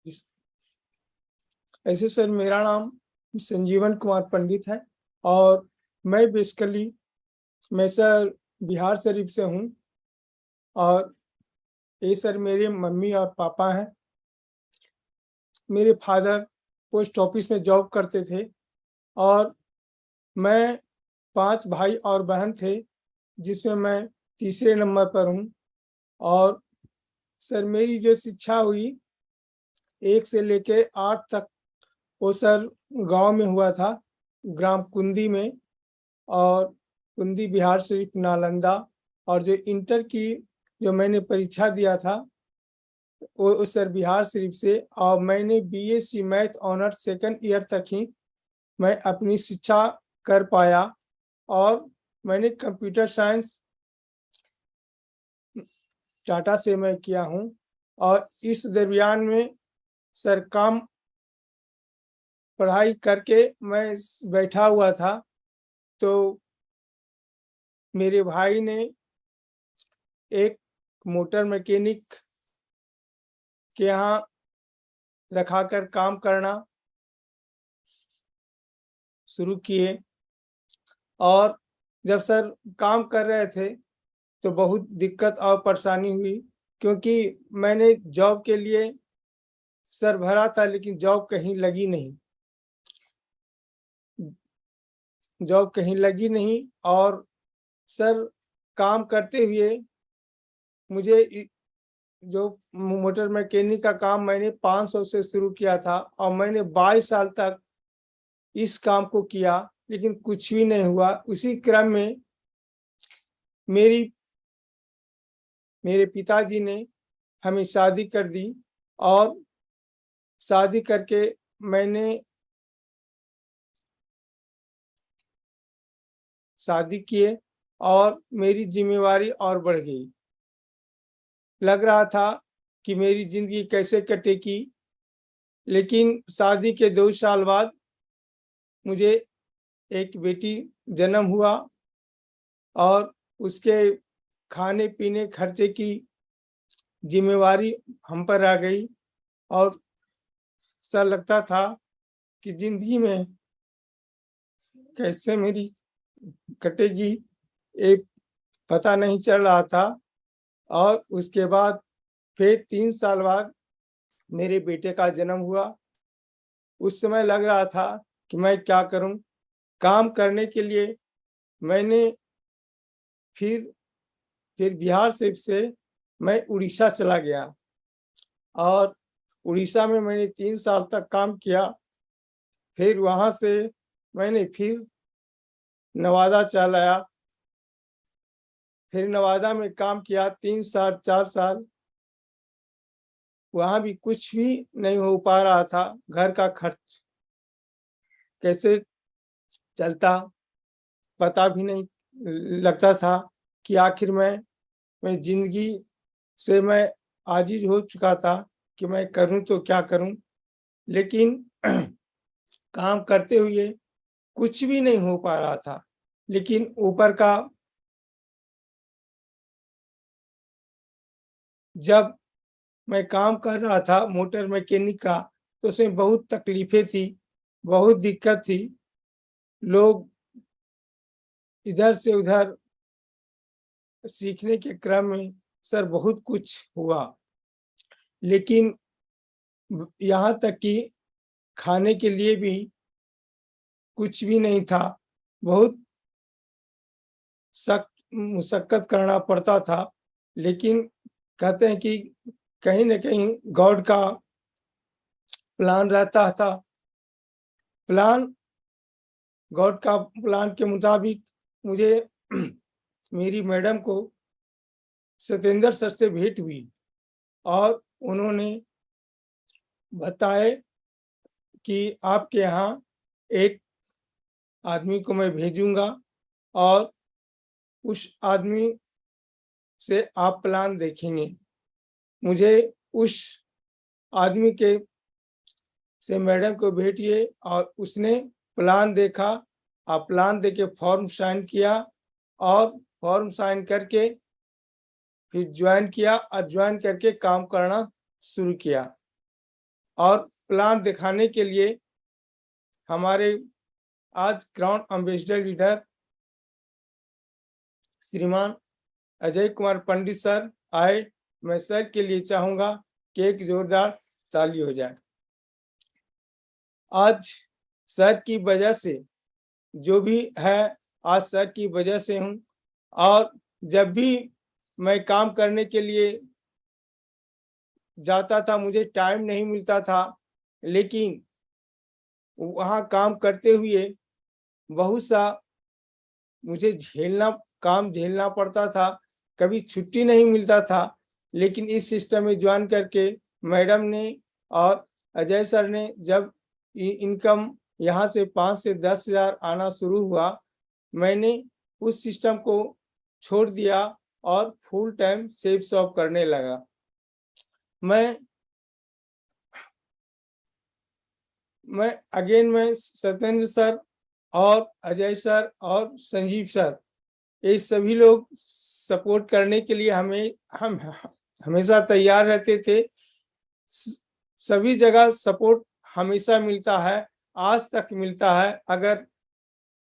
ऐसे सर मेरा नाम संजीवन कुमार पंडित है और मैं बेसिकली मैं सर बिहार शरीफ से हूँ और ये सर मेरे मम्मी और पापा हैं। मेरे फादर पोस्ट ऑफिस में जॉब करते थे और मैं 5 भाई और बहन थे, जिसमें मैं तीसरे नंबर पर हूँ। और सर मेरी जो शिक्षा हुई 1 से लेके 8 तक वो सर गांव में हुआ था, ग्राम कुंदी में, और कुंदी बिहार शरीफ नालंदा। और जो इंटर की जो मैंने परीक्षा दिया था वो सर बिहार शरीफ से। और मैंने BSc math honours second year तक ही मैं अपनी शिक्षा कर पाया और मैंने कंप्यूटर साइंस टाटा से मैं किया हूँ। और इस दरमियान में सर काम पढ़ाई करके मैं बैठा हुआ था, तो मेरे भाई ने एक मोटर मैकेनिक के यहाँ रखाकर काम करना शुरू किए। और जब सर काम कर रहे थे तो बहुत दिक्कत और परेशानी हुई, क्योंकि मैंने जॉब के लिए सर भरा था लेकिन जॉब कहीं लगी नहीं। और सर काम करते हुए मुझे जो मोटर मैकेनिक का काम मैंने 500 से शुरू किया था और मैंने 22 साल तक इस काम को किया, लेकिन कुछ भी नहीं हुआ। उसी क्रम में मेरे पिताजी ने हमें शादी कर दी और शादी करके मैंने शादी किए और मेरी जिम्मेवारी और बढ़ गई। लग रहा था कि मेरी जिंदगी कैसे कटेगी, लेकिन शादी के 2 साल बाद मुझे एक बेटी जन्म हुआ और उसके खाने पीने खर्चे की जिम्मेवारी हम पर आ गई। और सर लगता था कि जिंदगी में कैसे मेरी कटेगी, एक पता नहीं चल रहा था। और उसके बाद फिर 3 साल बाद मेरे बेटे का जन्म हुआ। उस समय लग रहा था कि मैं क्या करूं। काम करने के लिए मैंने फिर बिहार से मैं उड़ीसा चला गया और उड़ीसा में मैंने 3 साल तक काम किया। फिर वहां से मैंने फिर नवादा चला आया, फिर नवादा में काम किया 3 साल 4 साल। वहां भी कुछ भी नहीं हो पा रहा था। घर का खर्च कैसे चलता पता भी नहीं लगता था कि आखिर मैं जिंदगी से मैं आजिज हो चुका था कि मैं करूं तो क्या करूं। लेकिन काम करते हुए कुछ भी नहीं हो पा रहा था। लेकिन ऊपर का जब मैं काम कर रहा था मोटर मैकेनिक का, तो उसमें बहुत तकलीफें थी, बहुत दिक्कत थी। लोग इधर से उधर सीखने के क्रम में सर बहुत कुछ हुआ, लेकिन यहाँ तक कि खाने के लिए भी कुछ भी नहीं था। बहुत सख्त मुशक्कत करना पड़ता था। लेकिन कहते हैं कि कहीं न कहीं गॉड का प्लान रहता था। प्लान गॉड का प्लान के मुताबिक मुझे मेरी मैडम को सत्येंद्र सर से भेंट हुई और उन्होंने बताए कि आपके यहाँ एक आदमी को मैं भेजूंगा और उस आदमी से आप प्लान देखेंगे। मुझे उस आदमी के से मैडम को भेंटिए और उसने प्लान देखा और प्लान देके फॉर्म साइन किया और फॉर्म साइन करके फिर ज्वाइन किया और ज्वाइन करके काम करना शुरू किया। और प्लान दिखाने के लिए हमारे आज ग्राउंड एम्बेसडर लीडर श्रीमान अजय कुमार पंडित सर आए। मैं सर के लिए चाहूंगा कि एक जोरदार ताली हो जाए। आज सर की वजह से जो भी है, आज सर की वजह से हूँ। और जब भी मैं काम करने के लिए जाता था मुझे टाइम नहीं मिलता था, लेकिन वहाँ काम करते हुए बहुत सा मुझे काम झेलना पड़ता था, कभी छुट्टी नहीं मिलता था। लेकिन इस सिस्टम में ज्वाइन करके मैडम ने और अजय सर ने जब इनकम यहाँ से 5 से 10 हजार आना शुरू हुआ, मैंने उस सिस्टम को छोड़ दिया और फुल टाइम सेफ शॉप करने लगा। मैं सत्येंद्र सर और अजय सर और संजीव सर, ये सभी लोग सपोर्ट करने के लिए हम हमेशा तैयार रहते थे। सभी जगह सपोर्ट हमेशा मिलता है, आज तक मिलता है। अगर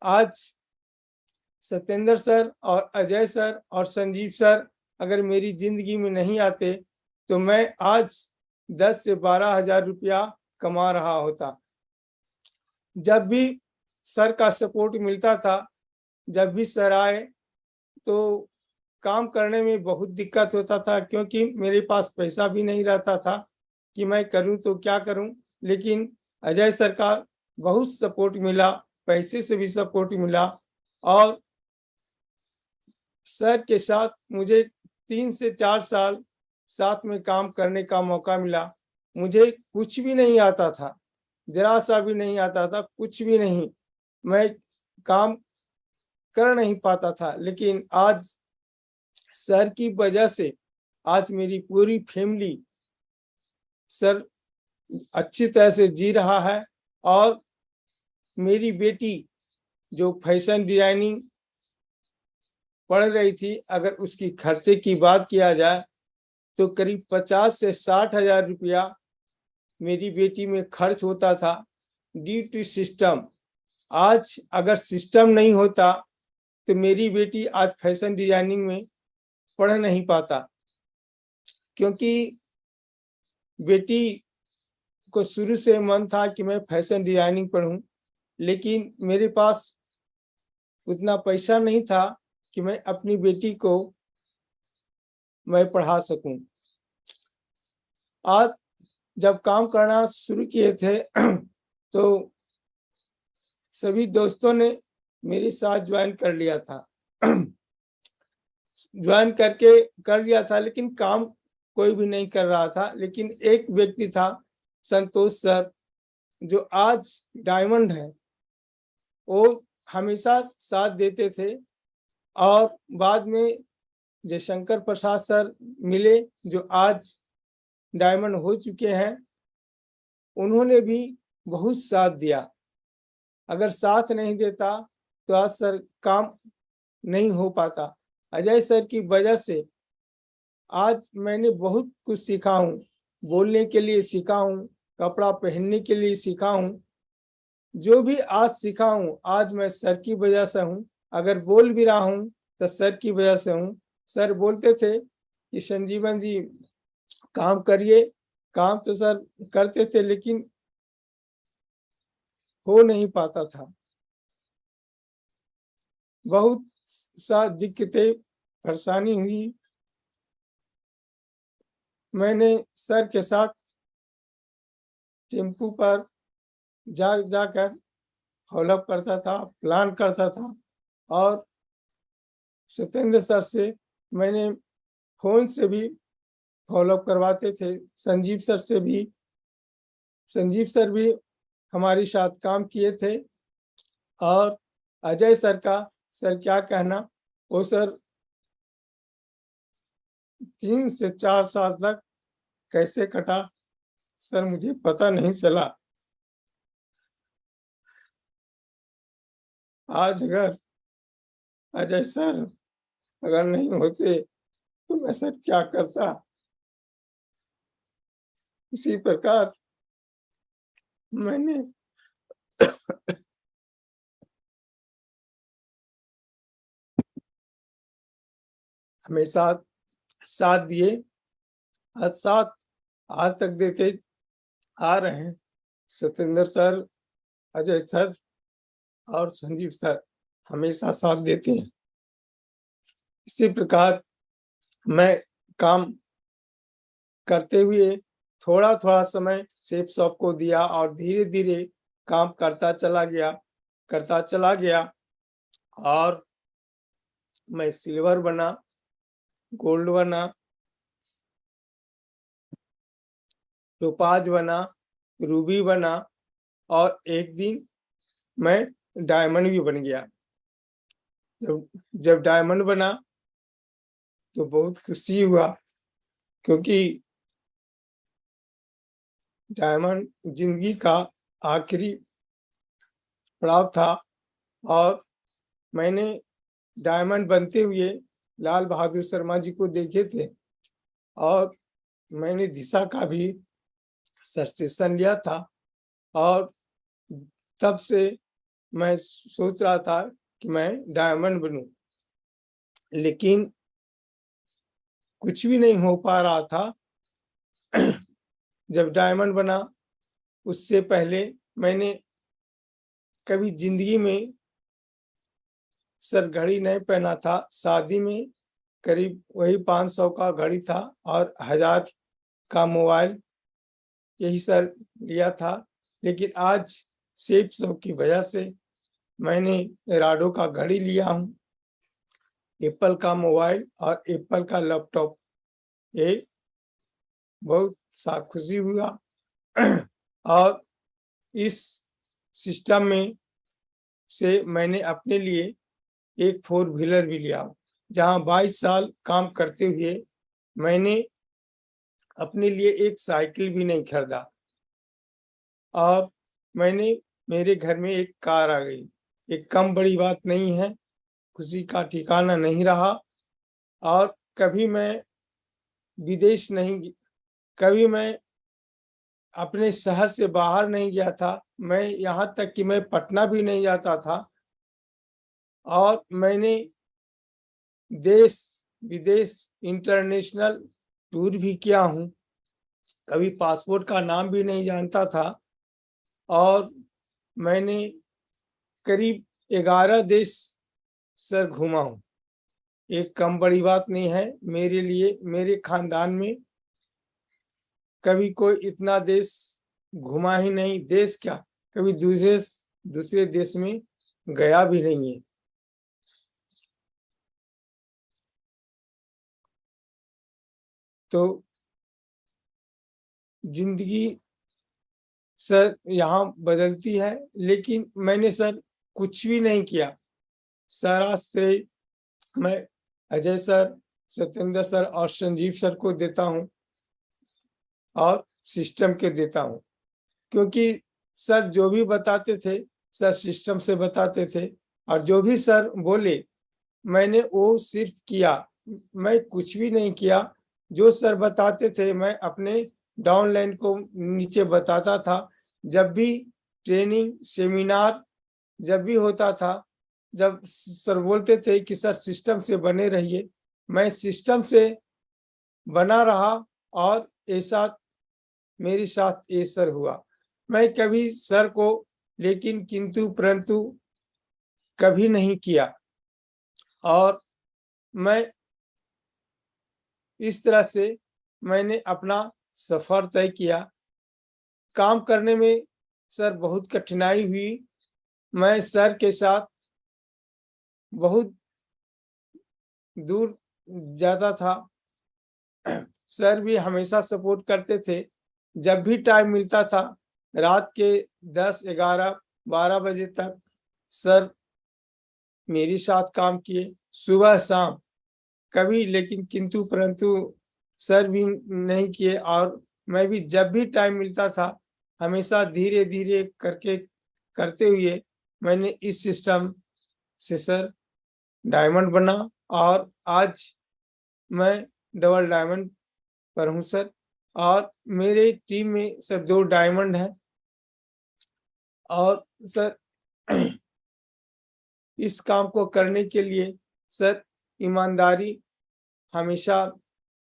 आज सत्येंद्र सर और अजय सर और संजीव सर अगर मेरी जिंदगी में नहीं आते तो मैं आज 10 से 12 हजार रुपया कमा रहा होता। जब भी सर का सपोर्ट मिलता था, जब भी सर आए तो काम करने में बहुत दिक्कत होता था, क्योंकि मेरे पास पैसा भी नहीं रहता था कि मैं करूं तो क्या करूं। लेकिन अजय सर का बहुत सपोर्ट मिला, पैसे से भी सपोर्ट मिला। और सर के साथ मुझे 3 से 4 साल साथ में काम करने का मौका मिला। मुझे कुछ भी नहीं आता था, जरा सा भी नहीं आता था, कुछ भी नहीं, मैं काम कर नहीं पाता था। लेकिन आज सर की वजह से आज मेरी पूरी फैमिली सर अच्छी तरह से जी रहा है। और मेरी बेटी जो फैशन डिजाइनिंग पढ़ रही थी, अगर उसकी खर्चे की बात किया जाए तो करीब 50 से 60 हजार रुपया मेरी बेटी में खर्च होता था ड्यू टू सिस्टम। आज अगर सिस्टम नहीं होता तो मेरी बेटी आज फैशन डिजाइनिंग में पढ़ नहीं पाता, क्योंकि बेटी को शुरू से मन था कि मैं फैशन डिजाइनिंग पढ़ूं, लेकिन मेरे पास उतना पैसा नहीं था कि मैं अपनी बेटी को मैं पढ़ा सकूं। आज जब काम करना शुरू किए थे तो सभी दोस्तों ने मेरे साथ ज्वाइन कर लिया था ज्वाइन करके कर लिया था, लेकिन काम कोई भी नहीं कर रहा था। लेकिन एक व्यक्ति था, संतोष सर, जो आज डायमंड है, वो हमेशा साथ देते थे। और बाद में जयशंकर प्रसाद सर मिले, जो आज डायमंड हो चुके हैं, उन्होंने भी बहुत साथ दिया। अगर साथ नहीं देता तो आज सर काम नहीं हो पाता। अजय सर की वजह से आज मैंने बहुत कुछ सीखा हूँ, बोलने के लिए सीखा हूँ, कपड़ा पहनने के लिए सीखा हूँ। जो भी आज सीखा हूँ आज मैं सर की वजह से हूँ। अगर बोल भी रहा हूँ तो सर की वजह से हूँ। सर बोलते थे कि संजीवन जी काम करिए, काम तो सर करते थे लेकिन हो नहीं पाता था। बहुत सा दिक्कतें परेशानी हुई। मैंने सर के साथ टेम्पू पर जाकर फॉलोअप करता था, प्लान करता था। और सत्येंद्र सर से मैंने फोन से भी फॉलोअप करवाते थे, संजीव सर भी हमारे साथ काम किए थे। और अजय सर का सर क्या कहना, वो सर 3 से 4 साल तक कैसे कटा सर मुझे पता नहीं चला। आज अगर अजय सर अगर नहीं होते तो मैं सर क्या करता। इसी प्रकार मैंने हमेशा साथ दिए और साथ आज तक देते आ रहे हैं। सत्येंद्र सर, अजय सर और संजीव सर हमेशा साथ देते हैं। इसी प्रकार मैं काम करते हुए थोड़ा-थोड़ा समय शेफ शॉप को दिया और धीरे-धीरे काम करता चला गया और मैं सिल्वर बना, गोल्ड बना, टोपाज बना, रूबी बना और एक दिन मैं डायमंड भी बन गया। जब जब डायमंड बना तो बहुत खुशी हुआ, क्योंकि डायमंड जिंदगी का आखिरी पड़ाव था और मैंने डायमंड बनते हुए लाल बहादुर शर्मा जी को देखे थे और मैंने दिशा का भी सर्टिफिकेशन लिया था और तब से मैं सोच रहा था कि मैं डायमंड बनूं, लेकिन कुछ भी नहीं हो पा रहा था। जब डायमंड बना उससे पहले मैंने कभी जिंदगी में सर घड़ी नहीं पहना था। शादी में करीब वही 500 का घड़ी था और 1000 का मोबाइल यही सर लिया था। लेकिन आज सेफ शॉप की वजह से मैंने राडो का घड़ी लिया हूँ, एप्पल का मोबाइल और एप्पल का लैपटॉप। ये बहुत सा खुशी हुआ और इस सिस्टम में से मैंने अपने लिए एक 4 व्हीलर भी लिया, जहाँ 22 साल काम करते हुए मैंने अपने लिए एक साइकिल भी नहीं खरीदा और मैंने मेरे घर में एक कार आ गई। एक कम बड़ी बात नहीं है, खुशी का ठिकाना नहीं रहा। और कभी मैं विदेश नहीं, कभी मैं अपने शहर से बाहर नहीं गया था। मैं यहाँ तक कि मैं पटना भी नहीं जाता था और मैंने देश विदेश इंटरनेशनल टूर भी किया हूँ। कभी पासपोर्ट का नाम भी नहीं जानता था और मैंने करीब 11 देश सर घूमा हूँ। एक कम बड़ी बात नहीं है मेरे लिए। मेरे खानदान में कभी कोई इतना देश घुमा ही नहीं, देश क्या कभी दूसरे देश में गया भी नहीं है। तो जिंदगी सर यहाँ बदलती है, लेकिन मैंने सर कुछ भी नहीं किया। सारा श्रेय मैं अजय सर, सत्येंद्र सर और संजीव सर को देता हूँ और सिस्टम के देता हूँ, क्योंकि सर जो भी बताते थे सर सिस्टम से बताते थे और जो भी सर बोले मैंने वो सिर्फ किया। मैं कुछ भी नहीं किया। जो सर बताते थे मैं अपने डाउनलाइन को नीचे बताता था। जब भी ट्रेनिंग सेमिनार जब भी होता था, जब सर बोलते थे कि सर सिस्टम से बने रहिए, मैं सिस्टम से बना रहा और ऐसा मेरे साथ ये सर हुआ। मैं कभी सर को लेकिन किंतु परंतु कभी नहीं किया और मैं इस तरह से मैंने अपना सफर तय किया। काम करने में सर बहुत कठिनाई हुई। मैं सर के साथ बहुत दूर जाता था। सर भी हमेशा सपोर्ट करते थे। जब भी टाइम मिलता था रात के 10, 11, 12 बजे तक सर मेरे साथ काम किए, सुबह शाम। कभी लेकिन किंतु परंतु सर भी नहीं किए और मैं भी जब भी टाइम मिलता था हमेशा धीरे धीरे करके करते हुए मैंने इस सिस्टम से सर डायमंड बना और आज मैं डबल डायमंड पर हूँ सर। और मेरे टीम में सर 2 डायमंड हैं और सर इस काम को करने के लिए सर ईमानदारी हमेशा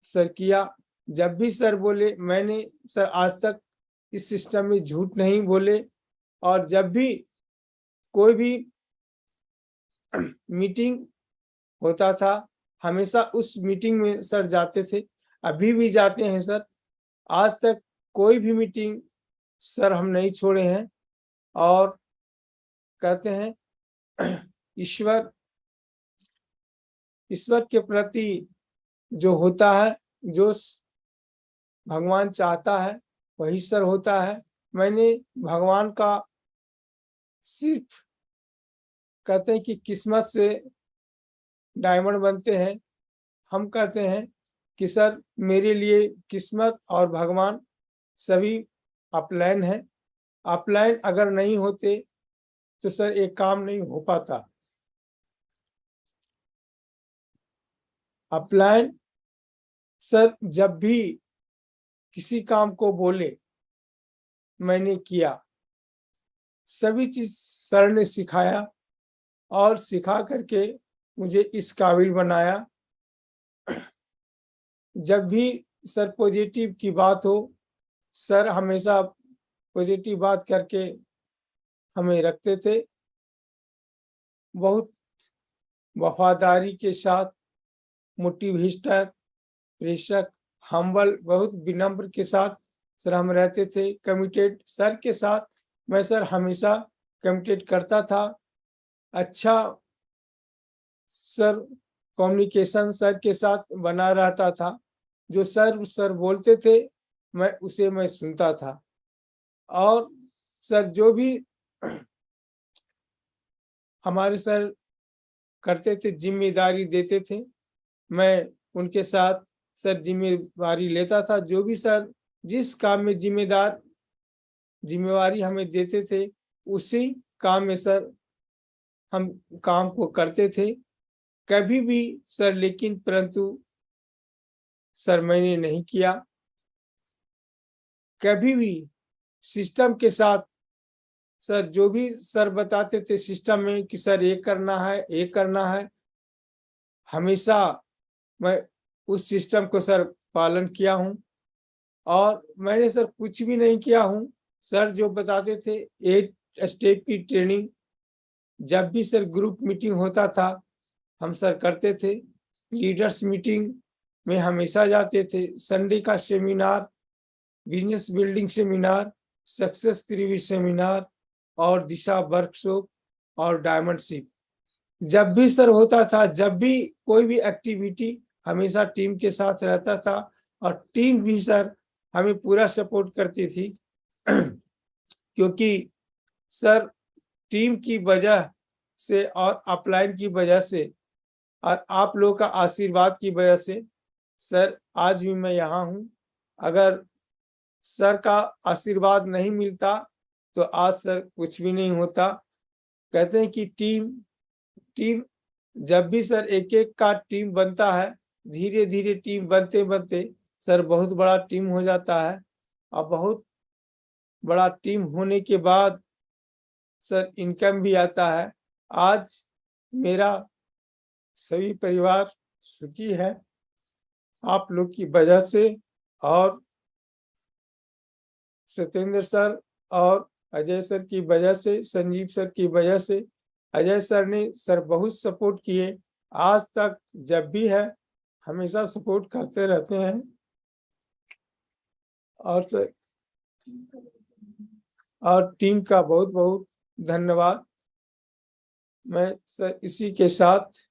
सर किया। जब भी सर बोले मैंने सर आज तक इस सिस्टम में झूठ नहीं बोले, और जब भी कोई भी मीटिंग होता था हमेशा उस मीटिंग में सर जाते थे, अभी भी जाते हैं सर। आज तक कोई भी मीटिंग सर हम नहीं छोड़े हैं। और कहते हैं ईश्वर के प्रति जो होता है, जो भगवान चाहता है वही सर होता है। मैंने भगवान का सिर्फ कहते हैं कि किस्मत से डायमंड बनते हैं, हम कहते हैं कि सर मेरे लिए किस्मत और भगवान सभी अपलाइन है। अपलाइन अगर नहीं होते तो सर एक काम नहीं हो पाता। अपलाइन सर जब भी किसी काम को बोले मैंने किया, सभी चीज सर ने सिखाया और सिखा करके मुझे इस काबिल बनाया। जब भी सर पॉजिटिव की बात हो, सर हमेशा पॉजिटिव बात करके हमें रखते थे। बहुत वफादारी के साथ, मोटिवेटर, प्रेषक, हम्बल, बहुत विनम्र के साथ सर हम रहते थे। कमिटेड सर के साथ मैं सर हमेशा कमिटेड करता था। अच्छा सर कम्युनिकेशन सर के साथ बना रहता था। जो सर बोलते थे मैं सुनता था। और सर जो भी हमारे सर करते थे, जिम्मेदारी देते थे, मैं उनके साथ सर जिम्मेवारी लेता था। जो भी सर जिस काम में जिम्मेवारी हमें देते थे उसी काम में सर हम काम को करते थे। कभी भी सर लेकिन परंतु सर मैंने नहीं किया। कभी भी सिस्टम के साथ सर जो भी सर बताते थे सिस्टम में कि सर ये करना है, हमेशा मैं उस सिस्टम को सर पालन किया हूं। और मैंने सर कुछ भी नहीं किया हूं। सर जो बताते थे 8 स्टेप की ट्रेनिंग, जब भी सर ग्रुप मीटिंग होता था हम सर करते थे। लीडर्स मीटिंग में हमेशा जाते थे। संडे का seminar, business building seminar, success क्रिवी सेमिनार और दिशा वर्कशॉप और डायमंडशिप जब भी सर होता था, जब भी कोई भी एक्टिविटी हमेशा टीम के साथ रहता था। और टीम भी सर हमें पूरा सपोर्ट करती थी क्योंकि सर टीम की वजह से और अपलाइन की वजह से और आप लोग का आशीर्वाद की वजह से सर आज भी मैं यहाँ हूँ। अगर सर का आशीर्वाद नहीं मिलता तो आज सर कुछ भी नहीं होता। कहते हैं कि टीम जब भी सर एक एक का टीम बनता है, धीरे धीरे टीम बनते बनते सर बहुत बड़ा टीम हो जाता है। और बहुत बड़ा टीम होने के बाद सर इनकम भी आता है। आज मेरा सभी परिवार सुखी है आप लोग की वजह से। और सत्येंद्र सर और अजय सर की वजह से, संजीव सर की वजह से। अजय सर ने सर बहुत सपोर्ट किए, आज तक जब भी है हमेशा सपोर्ट करते रहते हैं। और सर और टीम का बहुत बहुत धन्यवाद। मैं सर इसी के साथ